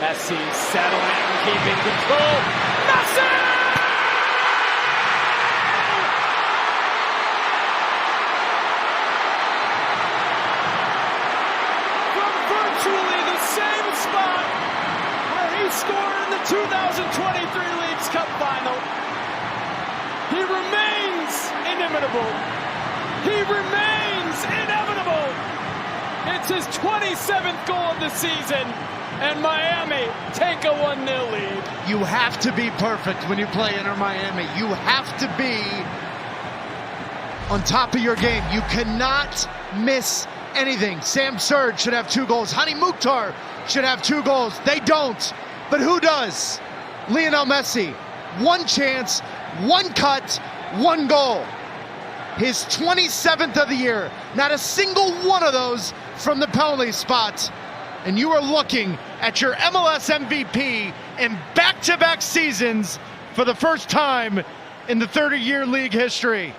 Messi settling, keeping control. Messi! From virtually the same spot where he scored in the 2023 Leagues Cup final, he remains inimitable. He remains inevitable. It's his 27th goal of the season, and Miami take a 1-0 lead. You have to be perfect when you play Inter Miami. You have to be on top of your game. You cannot miss anything. Sam Surge should have 2 goals. Hani Mukhtar should have 2 goals. They don't. But who does? Lionel Messi. 1 chance, 1 cut, 1 goal. His 27th of the year. Not a single one of those from the penalty spot. And you are looking at your MLS MVP in back-to-back seasons for the first time in the 30-year league history.